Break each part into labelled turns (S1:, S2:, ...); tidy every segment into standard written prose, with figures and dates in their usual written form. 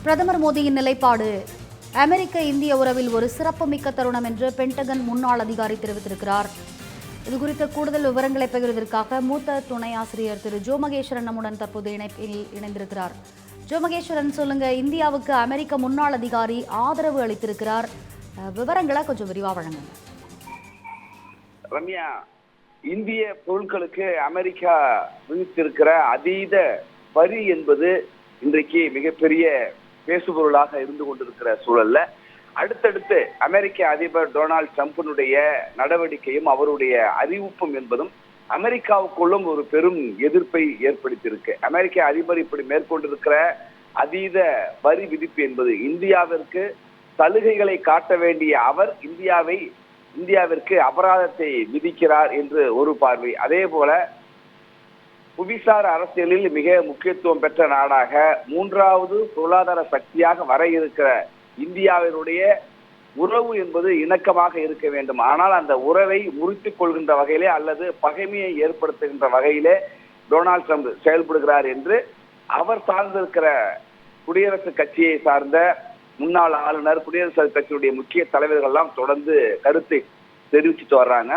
S1: பிரதமர் மோடியின் நிலைப்பாடு அமெரிக்க இந்திய உறவில் ஒரு சிறப்புமிக்க தருணம் என்று பென்டகன் முன்னாள் அதிகாரி தெரிவித்திருக்கிறார். இதுகுறித்த கூடுதல் விவரங்களை பகிர்வதற்காக மூத்த துணை ஆசிரியர் திரு ஜோ மகேஸ்வரன் நம்முடன் தற்போது இணைப்பில் இணைந்திருக்கிறார். ஜோ மகேஸ்வரன், சொல்லுங்க, இந்தியாவுக்கு அமெரிக்க முன்னாள் அதிகாரி ஆதரவு அளித்திருக்கிறார். விவரங்களை கொஞ்சம் விரிவா வழங்குங்க.
S2: ரம்யா, இந்திய பொருட்களுக்கு அமெரிக்கா விதித்திருக்கிற அதீத வரி என்பது இன்றைக்கு மிகப்பெரிய பேசுபொருளாக இருந்து கொண்டிருக்கிற சூழல்ல அடுத்தடுத்து அமெரிக்க அதிபர் டொனால்டு டிரம்பினுடைய நடவடிக்கையும் அவருடைய அறிவிப்பும் என்பதும் அமெரிக்காவுக்குள்ளும் ஒரு பெரும் எதிர்ப்பை ஏற்படுத்தியிருக்கு. அமெரிக்க அதிபர் இப்படி மேற்கொண்டிருக்கிற அதீத வரி விதிப்பு என்பது இந்தியாவிற்கு சலுகைகளை காட்ட வேண்டிய அவர் இந்தியாவிற்கு அபராதத்தை விதிக்கிறார் என்று ஒரு பார்வை. அதே போல புவிசார் அரசியலில் மிக முக்கியத்துவம் பெற்ற நாடாக மூன்றாவது பொருளாதார சக்தியாக வர இருக்கிற இந்தியாவினுடைய உறவு என்பது இணக்கமாக இருக்க வேண்டும். ஆனால் அந்த உறவை முறித்துக் கொள்கின்ற வகையிலே அல்லது பகைமையை ஏற்படுத்துகின்ற வகையிலே டொனால்டு ட்ரம்ப் செயல்படுகிறார் என்று அவர் சார்ந்திருக்கிற குடியரசுக் கட்சியை சார்ந்த முன்னாள் ஆளுநர், குடியரசுக் கட்சியுடைய முக்கிய தலைவர்கள் எல்லாம் தொடர்ந்து கருத்தை தெரிவிச்சுட்டு வர்றாங்க.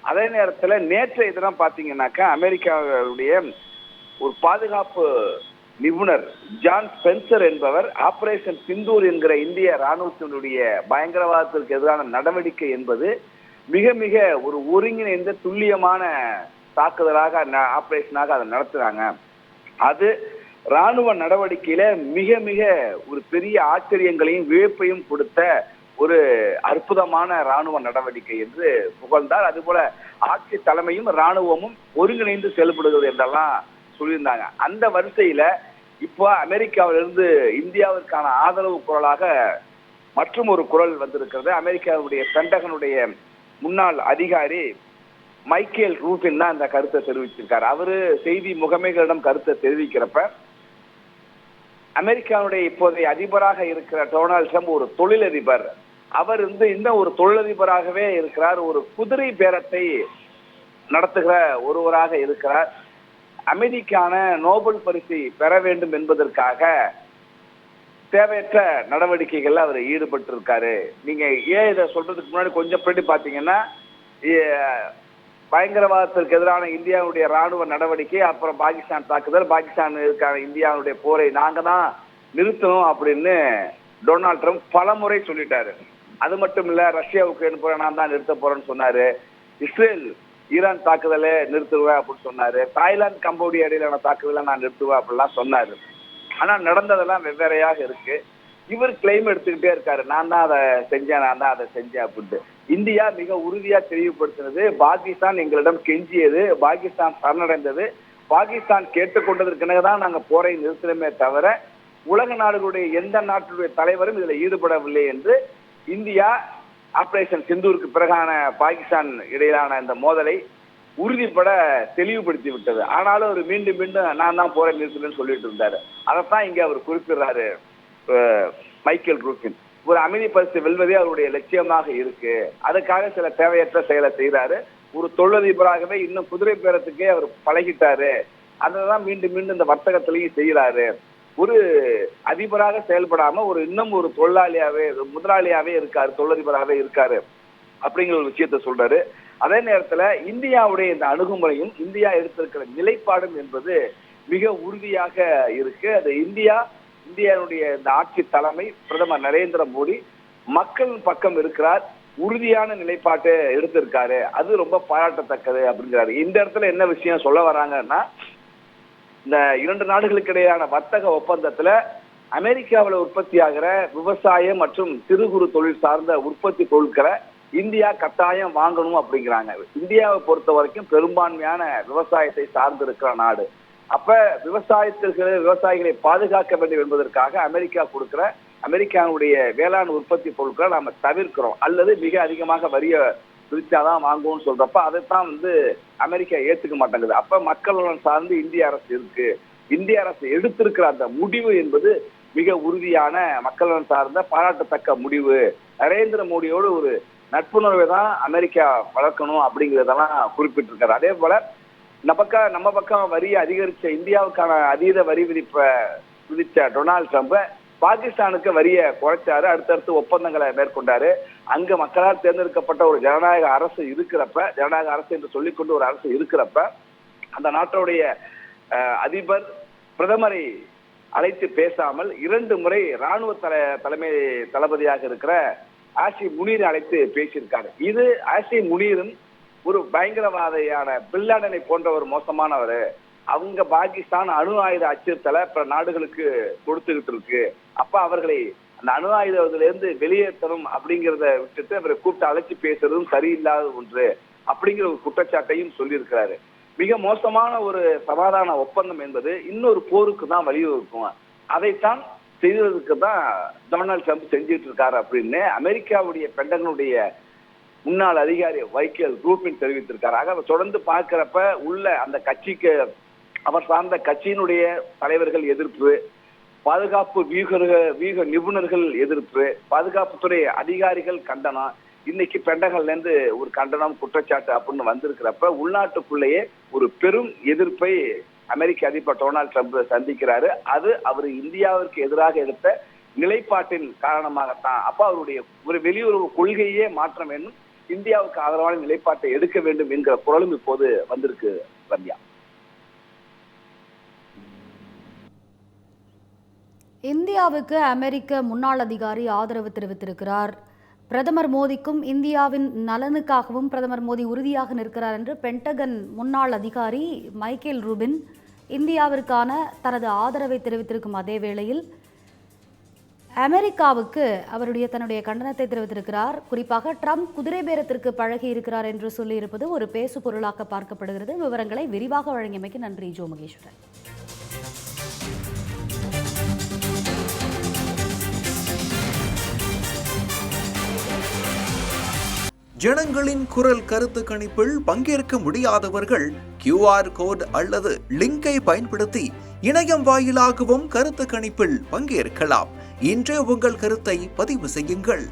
S2: அதே நேரத்தில் நேற்றைய தினம் பார்த்தீங்கன்னாக்கா அமெரிக்காவுடைய ஒரு பாதுகாப்பு நிபுணர் ஜான் ஸ்பென்சர் என்பவர் ஆபரேஷன் சிந்தூர் என்கிற இந்திய ராணுவத்தினுடைய பயங்கரவாதத்திற்கு எதிரான நடவடிக்கை என்பது மிக மிக ஒரு ஒருங்கிணைந்த துல்லியமான தாக்குதலாக ஆபரேஷனாக அதை நடத்துறாங்க. அது ராணுவ நடவடிக்கையில மிக மிக ஒரு பெரிய ஆச்சரியங்களையும் வியப்பையும் கொடுத்த ஒரு அற்புதமான ராணுவ நடவடிக்கை என்று புகழ்ந்தார். அதுபோல ஆட்சி தலைமையும் ராணுவமும் ஒருங்கிணைந்து செயல்படுகிறது என்றெல்லாம் சொல்லியிருந்தாங்க. அந்த வரிசையில இப்போ அமெரிக்காவிலிருந்து இந்தியாவிற்கான ஆதரவு குரலாக மற்றும் ஒரு குரல் வந்திருக்கிறது. அமெரிக்காவுடைய பென்டகனுடைய முன்னாள் அதிகாரி மைக்கேல் ரூபின் தான் அந்த கருத்தை தெரிவிச்சிருக்காரு. அவரு செய்தி முகமைகளிடம் கருத்தை தெரிவிக்கிறப்ப அமெரிக்காவுடைய இப்போதைய அதிபராக இருக்கிற டொனால்டு ட்ரம்ப் ஒரு தொழிலதிபர். அவர் இன்னும் ஒரு தொழிலதிபராகவே இருக்கிறார். ஒரு குதிரை பேரத்தை நடத்துகிற ஒருவராக இருக்கிறார். அமைதிக்கான நோபல் பரிசை பெற வேண்டும் என்பதற்காக தேவையற்ற நடவடிக்கைகள்ல அவர் ஈடுபட்டிருக்காரு. நீங்க ஏன் இதை சொல்றதுக்கு முன்னாடி கொஞ்சம் பின்னாடி பாத்தீங்கன்னா பயங்கரவாதத்திற்கு எதிரான இந்தியாவுடைய ராணுவ நடவடிக்கை, அப்புறம் பாகிஸ்தான் தாக்குதல், பாகிஸ்தானுக்கான இந்தியாவுடைய போரை நாங்க தான் நிறுத்தணும் அப்படின்னு டொனால்டு ட்ரம்ப் பல முறை சொல்லிட்டாரு. அது மட்டும் இல்ல, ரஷ்யா உக்ரைன் போரை நான் தான் நிறுத்த போறேன்னு சொன்னாரு. இஸ்ரேல் ஈரான் தாக்குதலை நிறுத்துவேன் அப்படின்னு சொன்னாரு. தாய்லாந்து கம்போடியா இடையிலான தாக்குதலை நான் நிறுத்துவேன் அப்படிலாம் சொன்னாரு. ஆனா நடந்ததெல்லாம் வெவ்வேறையாக இருக்கு. இவர் கிளைம் எடுத்துக்கிட்டே இருக்காரு, நான் தான் அதை செஞ்சேன் அப்படின்ட்டு. இந்தியா மிக உறுதியா தெளிவுபடுத்தினது, பாகிஸ்தான் எங்களிடம் கெஞ்சியது, பாகிஸ்தான் சரணடைந்தது, பாகிஸ்தான் கேட்டுக்கொண்டதற்கெனதான் நாங்க போரை நிறுத்தினமே தவிர உலக நாடுகளுடைய எந்த நாட்டுடைய தலைவரும் இதுல ஈடுபடவில்லை என்று இந்தியா ஆபரேஷன் சிந்தூருக்கு பிறகான பாகிஸ்தான் இடையிலான இந்த மோதலை உறுதிப்பட தெளிவுபடுத்தி விட்டது. ஆனாலும் அவர் மீண்டும் மீண்டும் நான் தான் போரை நிறுத்தினேன்னு சொல்லிட்டு இருந்தாரு. அதைத்தான் இங்க அவர் குறிப்பிடுறாரு மைக்கேல் ரூபின். ஒரு அமைதி பரிசு வெல்வதே அவருடைய லட்சியமாக இருக்கு. அதுக்காக சில தேவையற்ற செயலை செய்யறாரு. ஒரு தொழிலதிபராகவே இன்னும் குதிரை பேரத்துக்கே அவர் பழகிட்டாரு. அததான் மீண்டும் மீண்டும் இந்த வர்த்தகத்திலையும் செய்யறாரு. ஒரு அதிபராக செயல்படாம இன்னும் ஒரு தொழிலாளியாவே, முதலாளியாவே இருக்காரு, தொழிலதிபராகவே இருக்காரு அப்படிங்கிற ஒரு விஷயத்த சொல்றாரு. அதே நேரத்துல இந்தியாவுடைய இந்த அணுகுமுறையும் இந்தியா எடுத்திருக்கிற நிலைப்பாடும் என்பது மிக உறுதியாக இருக்கு. அது இந்தியாவுடைய இந்த ஆட்சி தலைமை பிரதமர் நரேந்திர மோடி மக்கள் பக்கம் இருக்கிறார், உறுதியான நிலைப்பாட்டை எடுத்திருக்காரு. அது ரொம்ப பாராட்டத்தக்கது அப்படிங்கிறாரு. இந்த இடத்துல என்ன விஷயம் சொல்ல வராங்கன்னா, இந்த இரண்டு நாடுகளுக்கு இடையான வர்த்தக ஒப்பந்தத்துல அமெரிக்காவில் உற்பத்தி ஆகிற விவசாயம் மற்றும் சிறு குறு தொழில் சார்ந்த உற்பத்தி பொருட்களை இந்தியா கட்டாயம் வாங்கணும் அப்படிங்கிறாங்க. இந்தியாவை பொறுத்த வரைக்கும் பெரும்பான்மையான விவசாயத்தை சார்ந்து இருக்கிற நாடு. அப்ப விவசாயிகளை பாதுகாக்க வேண்டும் என்பதற்காக அமெரிக்கா கொடுக்கிற அமெரிக்காவுடைய வேளாண் உற்பத்தி பொருட்களை நாம தவிர்க்கிறோம் அல்லது மிக அதிகமாக வரிய விதிச்சாதான் வாங்குவோம்னு சொல்றப்ப அதைத்தான் அமெரிக்கா ஏத்துக்க மாட்டேங்குது. அப்ப மக்கள் நலன் சார்ந்து இந்திய அரசு இருக்கு. இந்திய அரசு எடுத்திருக்கிற அந்த முடிவு என்பது மிக உறுதியான மக்கள் நலன் சார்ந்த பாராட்டத்தக்க முடிவு. நரேந்திர மோடியோடு ஒரு நட்புணர்வை தான் அமெரிக்கா வளர்க்கணும் அப்படிங்கிறதெல்லாம் குறிப்பிட்டிருக்காரு. அதே போல நம்ம பக்கம் வரியை அதிகரிச்ச இந்தியாவுக்கான அதீத வரி விதிச்ச டொனால்டு ட்ரம்ப் பாகிஸ்தானுக்கு வரிய குறைச்சாரு, அடுத்தடுத்து ஒப்பந்தங்களை மேற்கொண்டாரு. அங்க மக்களால் தேர்ந்தெடுக்கப்பட்ட ஒரு ஜனநாயக அரசு இருக்கிறப்ப, ஜனநாயக அரசு என்று சொல்லிக்கொண்டு ஒரு அரசு இருக்கிறப்ப, அந்த நாட்டுடைய அதிபர் பிரதமரை அழைத்து பேசாமல் 2 முறை ராணுவ தலைமை தளபதியாக இருக்கிற ஆசி முனீர் அழைத்து பேசியிருக்காரு. இது ஆசி முனீரும் ஒரு பயங்கரவாதியான பின்லாடனை போன்ற ஒரு மோசமானவர். அவங்க பாகிஸ்தான் அணு ஆயுத அச்சுறுத்தலை பிற நாடுகளுக்கு கொடுத்துக்கிட்டு இருக்கு. அப்ப அவர்களை அந்த அணு ஆயுதத்திலிருந்து வெளியேற்றணும் அப்படிங்கிறத விட்டுட்டு அவரை கூப்பிட்டு அழைச்சி பேசுறதும் சரியில்லாத ஒன்று அப்படிங்கிற ஒரு குற்றச்சாட்டையும் சொல்லியிருக்கிறாரு. மிக மோசமான ஒரு சமாதான ஒப்பந்தம் என்பது இன்னொரு போருக்கு தான் வழிவகுக்கும். அதைத்தான் செய்வதற்கு தான் டொனால்ட் ட்ரம்ப் செஞ்சுட்டு இருக்காரு அப்படின்னு அமெரிக்காவுடைய பெண்டகனுடைய முன்னாள் அதிகாரி மைக்கேல் ரூபின் தெரிவித்திருக்காரு. ஆக தொடர்ந்து பார்க்கிறப்ப உள்ள அந்த கட்சிக்கு அவர் சார்ந்த கட்சியினுடைய தலைவர்கள் எதிர்ப்பு, பாதுகாப்பு வியூக நிபுணர்கள் எதிர்ப்பு, பாதுகாப்புத்துறை அதிகாரிகள் கண்டனம், இன்னைக்கு பெண்டகன்ல இருந்து ஒரு கண்டனம் குற்றச்சாட்டு அப்படின்னு வந்திருக்கிறப்ப உள்நாட்டுக்குள்ளேயே ஒரு பெரும் எதிர்ப்பை அமெரிக்க அதிபர் டொனால்ட் ட்ரம்ப் சந்திக்கிறாரு. அது அவர் இந்தியாவிற்கு எதிராக எடுத்த நிலைப்பாட்டின் காரணமாகத்தான். அப்ப அவருடைய ஒரு வெளியுறவு கொள்கையே மாற்ற வேண்டும், இந்தியாவுக்கு ஆதரவான நிலைப்பாட்டை எடுக்க வேண்டும் என்கிற குரலும் இப்போது வந்திருக்கு. ரம்யா,
S1: இந்தியாவுக்கு அமெரிக்க முன்னாள் அதிகாரி ஆதரவு தெரிவித்திருக்கிறார். பிரதமர் மோடிக்கும் இந்தியாவின் நலனுக்காகவும் பிரதமர் மோடி உறுதியாக நிற்கிறார் என்று பென்டகன் முன்னாள் அதிகாரி மைக்கேல் ரூபின் இந்தியாவிற்கான தனது ஆதரவை தெரிவித்திருக்கும் அதே வேளையில் அமெரிக்காவுக்கு தன்னுடைய கண்டனத்தை தெரிவித்திருக்கிறார். குறிப்பாக ட்ரம்ப் குதிரை பேரத்திற்கு பழகி இருக்கிறார் என்று சொல்லியிருப்பது ஒரு பேசு பொருளாக பார்க்கப்படுகிறது. விவரங்களை விரிவாக வழங்கியமைக்கு நன்றி ஜோ மகேஸ்வரன்.
S3: ஜனங்களின் குரல் கருத்து கணிப்பில் பங்கேற்க முடியாதவர்கள் QR கோட் அல்லது லிங்கை பயன்படுத்தி இணையம் வாயிலாகவும் கருத்து கணிப்பில் பங்கேற்கலாம். இன்றே உங்கள் கருத்தை பதிவு செய்யுங்கள்.